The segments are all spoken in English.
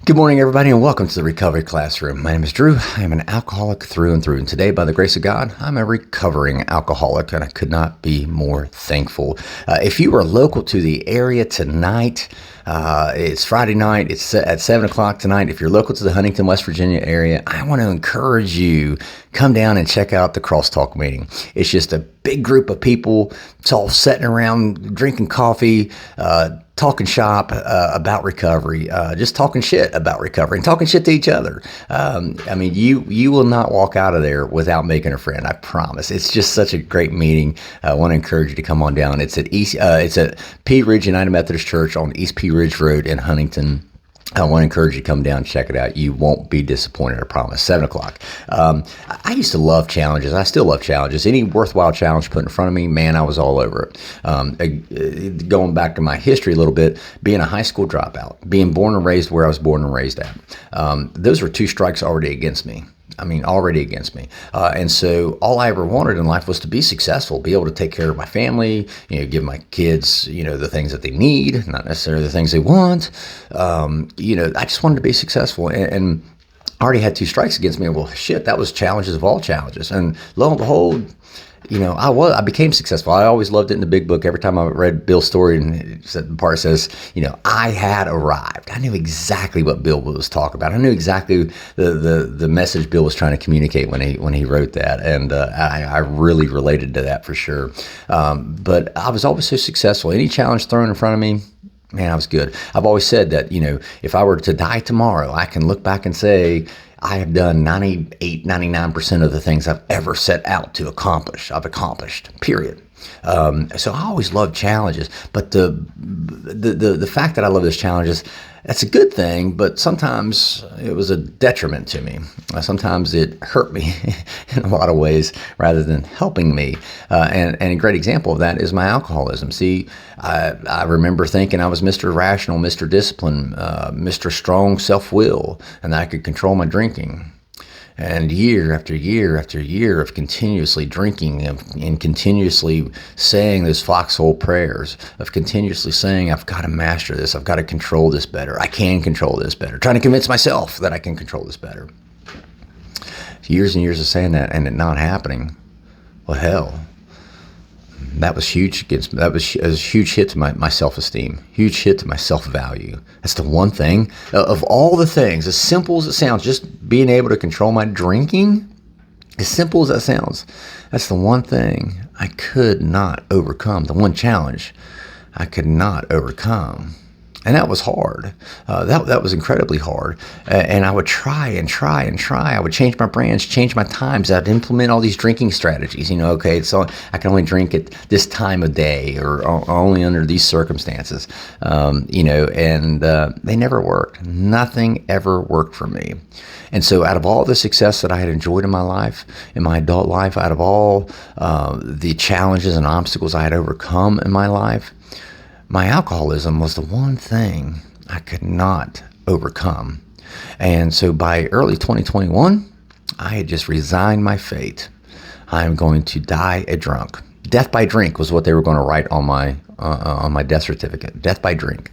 Good morning, everybody, and welcome to the Recovery Classroom. My name is Drew. I am an alcoholic through and through, and today, by the grace of God, I'm a recovering alcoholic, and I could not be more thankful. If you are local to the area tonight, it's Friday night. It's at 7 o'clock tonight. If you're local to the Huntington, West Virginia area, I want to encourage you, come down and check out the Crosstalk meeting. It's just a big group of people. It's all sitting around drinking coffee, talking shop about recovery, just talking shit about recovery and talking shit to each other. You will not walk out of there without making a friend. I promise. It's just such a great meeting. I want to encourage you to come on down. It's at Pea Ridge United Methodist Church on East Pea Ridge Road in Huntington. I want to encourage you to come down and check it out. You won't be disappointed, I promise. 7 o'clock. I used to love challenges. I still love challenges. Any worthwhile challenge put in front of me, man, I was all over it. Going back to my history a little bit, being a high school dropout, being born and raised where I was born and raised at, those were two strikes already against me. And so all I ever wanted in life was to be successful, be able to take care of my family, give my kids, the things that they need, not necessarily the things they want. I just wanted to be successful. And I already had two strikes against me. Well, shit, that was challenges of all challenges. And lo and behold, I became successful. I always loved it in the big book. Every time I read Bill's story, and the part says, I had arrived. I knew exactly what Bill was talking about. I knew exactly the message Bill was trying to communicate when he wrote that, and I really related to that for sure. But I was always so successful. Any challenge thrown in front of me, man, I was good. I've always said that, if I were to die tomorrow, I can look back and say, I have done 98, 99% of the things I've ever set out to accomplish. I've accomplished, period. So I always loved challenges, but the fact that I love those challenges, that's a good thing, but sometimes it was a detriment to me. Sometimes it hurt me in a lot of ways rather than helping me. And a great example of that is my alcoholism. See, I remember thinking I was Mr. Rational, Mr. Discipline, Mr. Strong Self-Will, and that I could control my drinking. And year after year after year of continuously drinking and continuously saying those foxhole prayers, of continuously saying, I've got to master this, I've got to control this better, I can control this better, trying to convince myself that I can control this better. Years and years of saying that and it not happening. Well, hell, that was huge. That was a huge hit to my self-esteem, huge hit to my self-value. That's the one thing of all the things, as simple as it sounds, just being able to control my drinking, as simple as that sounds, that's the one thing I could not overcome, the one challenge I could not overcome. And that was hard. That was incredibly hard. And I would try and try and try. I would change my brands, change my times. I'd implement all these drinking strategies. So I can only drink at this time of day or only under these circumstances. And they never worked. Nothing ever worked for me. And so out of all the success that I had enjoyed in my life, in my adult life, out of all the challenges and obstacles I had overcome in my life, my alcoholism was the one thing I could not overcome. And so by early 2021, I had just resigned my fate. I am going to die a drunk. Death by drink was what they were going to write on my death certificate. Death by drink.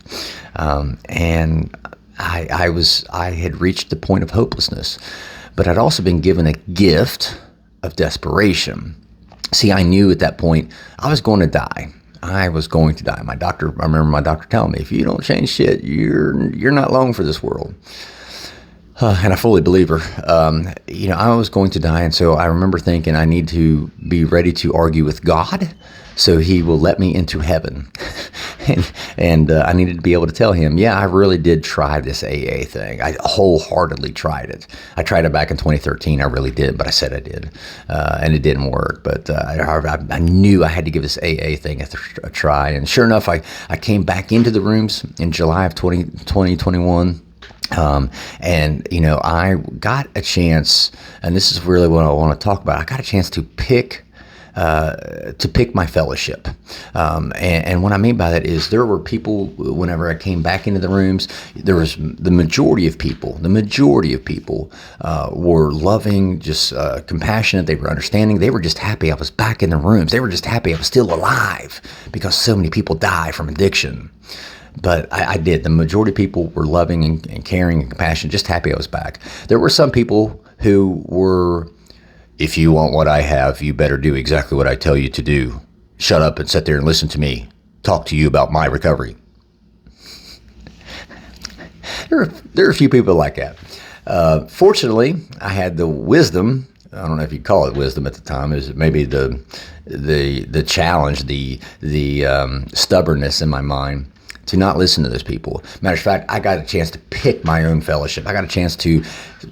And I had reached the point of hopelessness, but I'd also been given a gift of desperation. See, I knew at that point I was going to die. I was going to die. I remember my doctor telling me, if you don't change shit, you're not long for this world. And I fully believe her. I was going to die. And so I remember thinking I need to be ready to argue with God so he will let me into heaven. and I needed to be able to tell him, yeah, I really did try this AA thing. I wholeheartely tried it. I tried it back in 2013. I really did, but I said I did. And it didn't work. But I knew I had to give this AA thing a try. And sure enough, I came back into the rooms in July of 2021. I got a chance, and this is really what I want to talk about. I got a chance to pick my fellowship. And what I mean by that is there were people, whenever I came back into the rooms, there was the majority of people were loving, just compassionate. They were understanding. They were just happy I was back in the rooms. They were just happy I was still alive because so many people die from addiction. But I did. The majority of people were loving and caring and compassionate, just happy I was back. There were some people who were, if you want what I have, you better do exactly what I tell you to do. Shut up and sit there and listen to me talk to you about my recovery. There are a few people like that. Fortunately, I had the wisdom. I don't know if you call it wisdom at the time. Is maybe the challenge, the stubbornness in my mind to not listen to those people. Matter of fact, I got a chance to pick my own fellowship. I got a chance to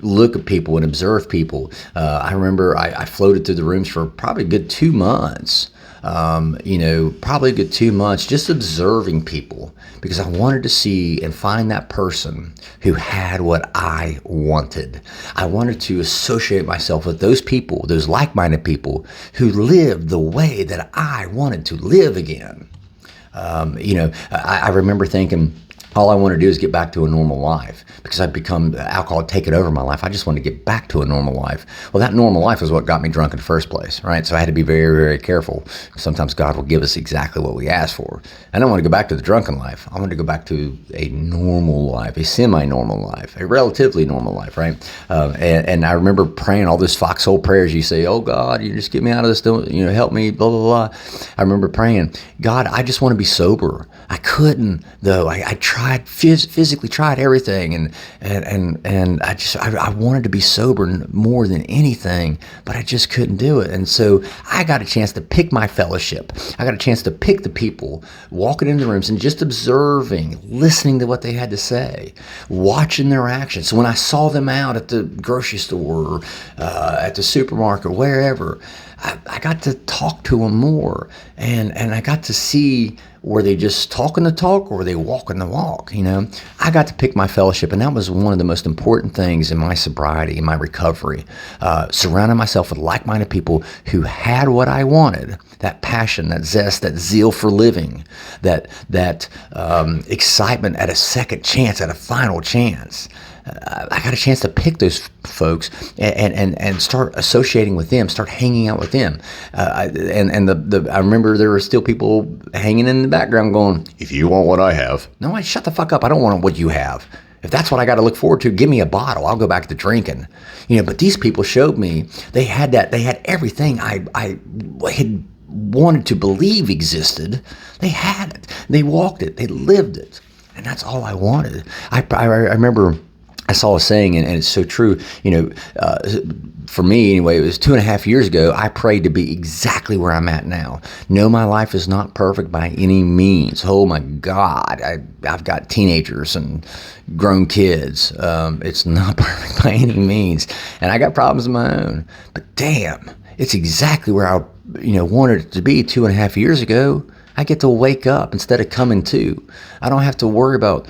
look at people and observe people. I remember I floated through the rooms for probably a good 2 months. Probably a good 2 months just observing people because I wanted to see and find that person who had what I wanted. I wanted to associate myself with those people, those like-minded people who lived the way that I wanted to live again. I remember thinking, all I want to do is get back to a normal life because I'd become alcohol had taken over my life. I just wanted to get back to a normal life. Well, that normal life was what got me drunk in the first place, right? So I had to be very, very careful. Sometimes God will give us exactly what we ask for. I don't want to go back to the drunken life. I want to go back to a normal life, a semi-normal life, a relatively normal life, right? And I remember praying all those foxhole prayers. You say, "Oh God, you just get me out of this. Don't, help me." Blah blah blah. I remember praying, "God, I just want to be sober." I couldn't though. I tried physically tried everything, and I wanted to be sober more than anything, but I just couldn't do it. And so I got a chance to pick my fellowship. I got a chance to pick the people, walking into the rooms and just observing, listening to what they had to say, watching their actions. So when I saw them out at the grocery store, at the supermarket, wherever, I got to talk to them more, and I got to see, were they just talking the talk or were they walking the walk? I got to pick my fellowship, and that was one of the most important things in my sobriety, in my recovery. Surrounding myself with like-minded people who had what I wanted, that passion, that zest, that zeal for living, that excitement at a second chance, at a final chance. I got a chance to pick those folks and start associating with them, start hanging out with them. I remember there were still people hanging in the background going, "If you want what I have." No, shut the fuck up. I don't want what you have. If that's what I got to look forward to, give me a bottle. I'll go back to drinking. But these people showed me they had that. They had everything I had wanted to believe existed. They had it. They walked it. They lived it. And that's all I wanted. I remember I saw a saying, and it's so true, for me anyway, it was 2.5 years ago, I prayed to be exactly where I'm at now. No, my life is not perfect by any means. Oh my God, I've got teenagers and grown kids. It's not perfect by any means. And I got problems of my own. But damn, it's exactly where I wanted it to be 2.5 years ago. I get to wake up instead of coming to. I don't have to worry about,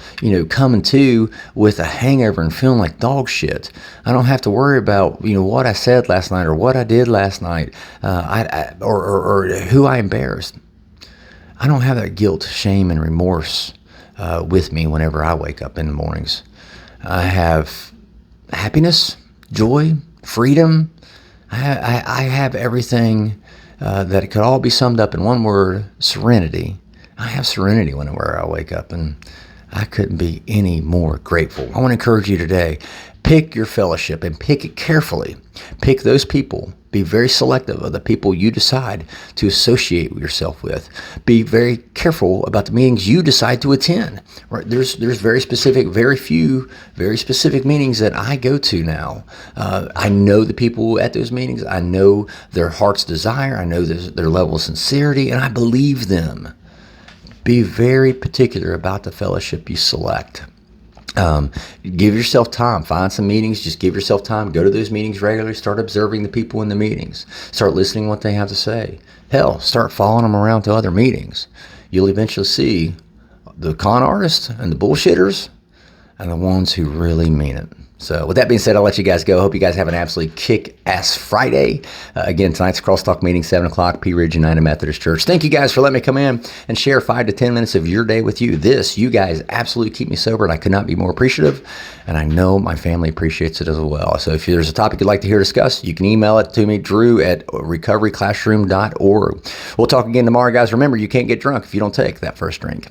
coming to with a hangover and feeling like dog shit. I don't have to worry about, what I said last night or what I did last night, or who I embarrassed. I don't have that guilt, shame, and remorse with me whenever I wake up in the mornings. I have happiness, joy, freedom. I have everything. That it could all be summed up in one word: serenity. I have serenity whenever I wake up, and I couldn't be any more grateful. I want to encourage you today, pick your fellowship and pick it carefully. Pick those people. Be very selective of the people you decide to associate yourself with. Be very careful about the meetings you decide to attend. Right? There's very few very specific meetings that I go to now. I know the people at those meetings. I know their heart's desire. I know their level of sincerity, and I believe them. Be very particular about the fellowship you select. Give yourself time. Find some meetings. Just give yourself time. Go to those meetings regularly. Start observing the people in the meetings. Start listening to what they have to say. Hell, start following them around to other meetings. You'll eventually see the con artists and the bullshitters and the ones who really mean it. So with that being said, I'll let you guys go. Hope you guys have an absolutely kick-ass Friday. Again, tonight's Crosstalk meeting, 7 o'clock, Pea Ridge United Methodist Church. Thank you guys for letting me come in and share 5 to 10 minutes of your day with you. You guys absolutely keep me sober, and I could not be more appreciative. And I know my family appreciates it as well. So if there's a topic you'd like to hear discussed, you can email it to me, drew@recoveryclassroom.org. We'll talk again tomorrow, guys. Remember, you can't get drunk if you don't take that first drink.